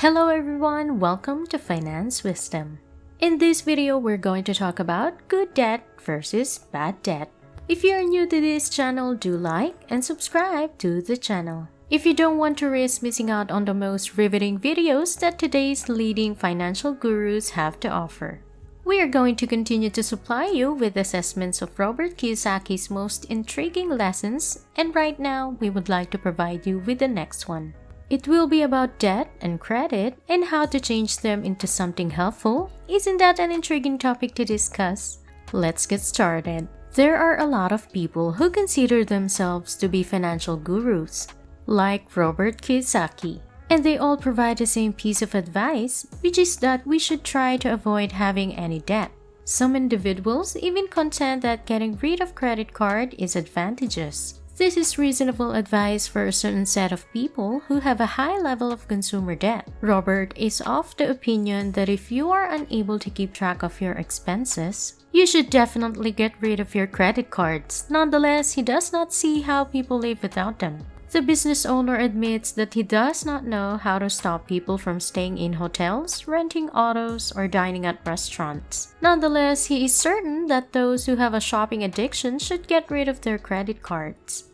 Hello everyone, welcome to Finance Wisdom. In this video, we're going to talk about good debt versus bad debt. If you're new to this channel, do like and subscribe to the channel. If you don't want to risk missing out on the most riveting videos that today's leading financial gurus have to offer. We are going to continue to supply you with assessments of Robert Kiyosaki's most intriguing lessons, and right now, we would like to provide you with the next one. It will be about debt and credit and how to change them into something helpful. Isn't that an intriguing topic to discuss? Let's get started. There are a lot of people who consider themselves to be financial gurus, like Robert Kiyosaki. And they all provide the same piece of advice, which is that we should try to avoid having any debt. Some individuals even contend that getting rid of credit card is advantageous. This is reasonable advice for a certain set of people who have a high level of consumer debt. Robert is of the opinion that if you are unable to keep track of your expenses, you should definitely get rid of your credit cards. Nonetheless, he does not see how people live without them. The business owner admits that he does not know how to stop people from staying in hotels, renting autos, or dining at restaurants. Nonetheless, he is certain that those who have a shopping addiction should get rid of their credit cards.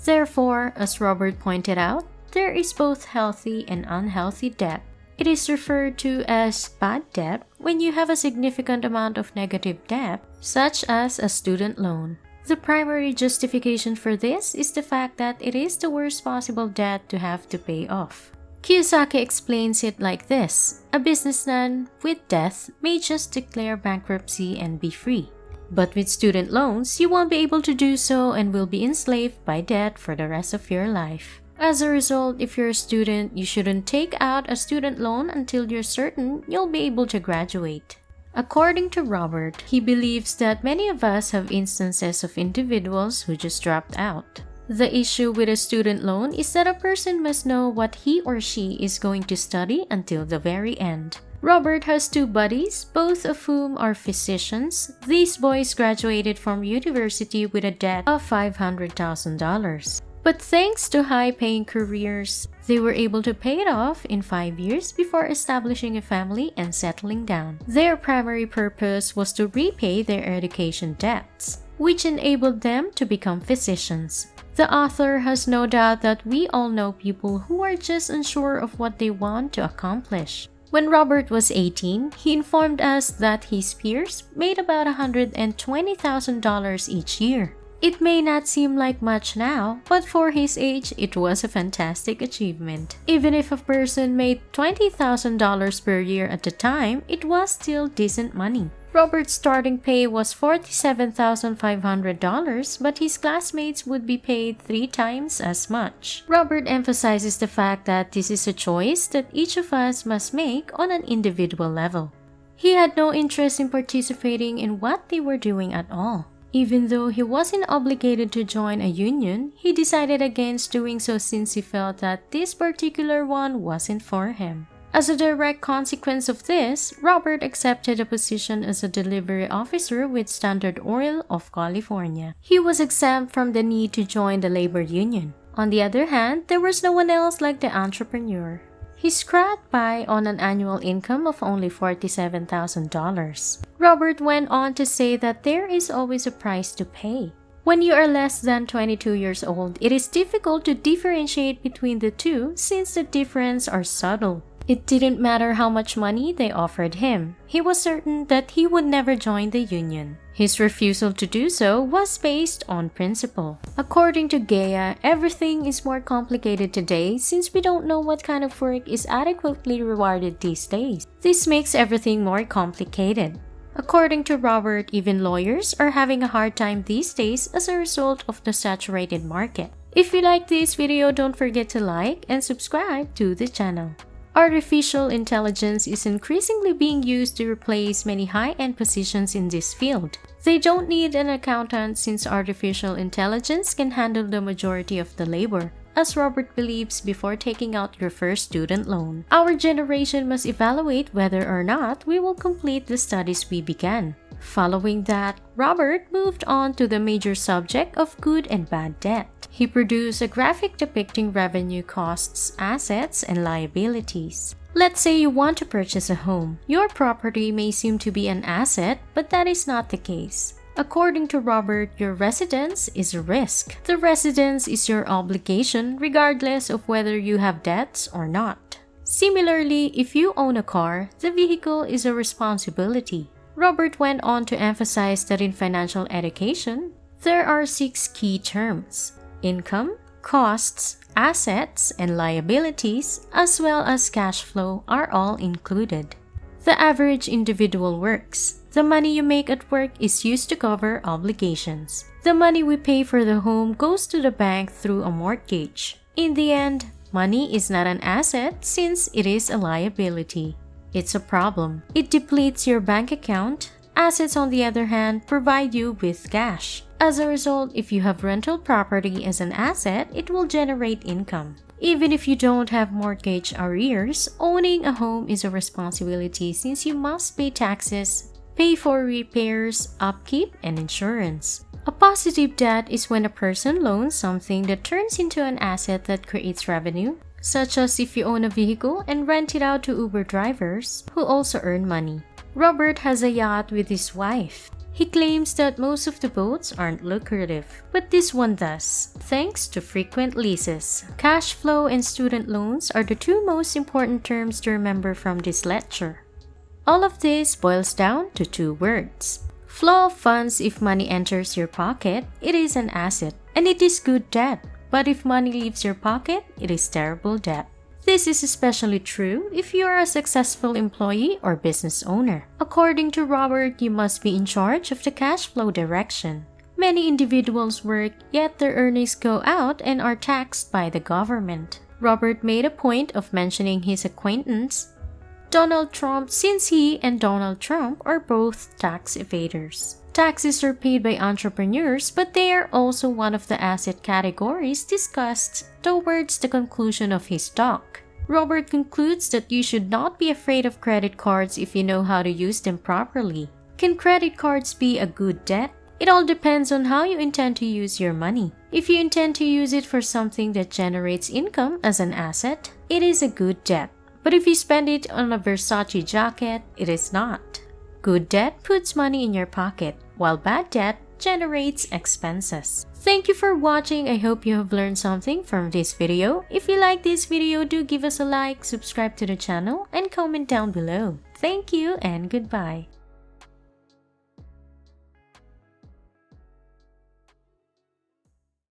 Therefore, as Robert pointed out, there is both healthy and unhealthy debt. It is referred to as bad debt when you have a significant amount of negative debt, such as a student loan. The primary justification for this is the fact that it is the worst possible debt to have to pay off. Kiyosaki explains it like this: a businessman with debt may just declare bankruptcy and be free. But with student loans, you won't be able to do so and will be enslaved by debt for the rest of your life. As a result, if you're a student, you shouldn't take out a student loan until you're certain you'll be able to graduate. According to Robert, he believes that many of us have instances of individuals who just dropped out. The issue with a student loan is that a person must know what he or she is going to study until the very end. Robert has two buddies, both of whom are physicians. These boys graduated from university with a debt of $500,000. But thanks to high-paying careers, they were able to pay it off in 5 years before establishing a family and settling down. Their primary purpose was to repay their education debts, which enabled them to become physicians. The author has no doubt that we all know people who are just unsure of what they want to accomplish. When Robert was 18, he informed us that his peers made about $120,000 each year. It may not seem like much now, but for his age, it was a fantastic achievement. Even if a person made $20,000 per year at the time, it was still decent money. Robert's starting pay was $47,500, but his classmates would be paid 3 times as much. Robert emphasizes the fact that this is a choice that each of us must make on an individual level. He had no interest in participating in what they were doing at all. Even though he wasn't obligated to join a union, he decided against doing so since he felt that this particular one wasn't for him. As a direct consequence of this, Robert accepted a position as a delivery officer with Standard Oil of California. He was exempt from the need to join the labor union. On the other hand, there was no one else like the entrepreneur. He scraped by on an annual income of only $47,000. Robert went on to say that there is always a price to pay. When you are less than 22 years old, it is difficult to differentiate between the two since the differences are subtle. It didn't matter how much money they offered him. He was certain that he would never join the union. His refusal to do so was based on principle. According to Gaia, everything is more complicated today since we don't know what kind of work is adequately rewarded these days. This makes everything more complicated. According to Robert, even lawyers are having a hard time these days as a result of the saturated market. If you like this video, don't forget to like and subscribe to the channel. Artificial intelligence is increasingly being used to replace many high-end positions in this field. They don't need an accountant since artificial intelligence can handle the majority of the labor, as Robert believes before taking out your first student loan. Our generation must evaluate whether or not we will complete the studies we began. Following that, Robert moved on to the major subject of good and bad debt. He produced a graphic depicting revenue, costs, assets, and liabilities. Let's say you want to purchase a home. Your property may seem to be an asset, but that is not the case. According to Robert, your residence is a risk. The residence is your obligation regardless of whether you have debts or not. Similarly, if you own a car, the vehicle is a responsibility. Robert went on to emphasize that in financial education, there are 6 key terms: income, costs, assets, and liabilities, as well as cash flow are all included. The average individual works. The money you make at work is used to cover obligations. The money we pay for the home goes to the bank through a mortgage. In the end, money is not an asset since it is a liability. It's a problem. It depletes your bank account. Assets, on the other hand, provide you with cash. As a result, if you have rental property as an asset, it will generate income. Even if you don't have mortgage arrears, owning a home is a responsibility since you must pay taxes, pay for repairs, upkeep, and insurance. A positive debt is when a person loans something that turns into an asset that creates revenue, such as if you own a vehicle and rent it out to Uber drivers who also earn money. Robert has a yacht with his wife. He claims that most of the boats aren't lucrative, but this one does, thanks to frequent leases. Cash flow and student loans are the 2 most important terms to remember from this lecture. All of this boils down to 2 words. Flow of funds. If money enters your pocket, it is an asset, and it is good debt. But if money leaves your pocket, it is terrible debt. This is especially true if you are a successful employee or business owner. According to Robert, you must be in charge of the cash flow direction. Many individuals work, yet their earnings go out and are taxed by the government. Robert made a point of mentioning his acquaintance, Donald Trump, since he and Donald Trump are both tax evaders. Taxes are paid by entrepreneurs, but they are also one of the asset categories discussed towards the conclusion of his talk. Robert concludes that you should not be afraid of credit cards if you know how to use them properly. Can credit cards be a good debt? It all depends on how you intend to use your money. If you intend to use it for something that generates income as an asset, it is a good debt. But if you spend it on a Versace jacket, it is not. Good debt puts money in your pocket, while bad debt generates expenses. Thank you for watching. I hope you have learned something from this video. If you like this video, do give us a like, subscribe to the channel, and comment down below. Thank you and goodbye.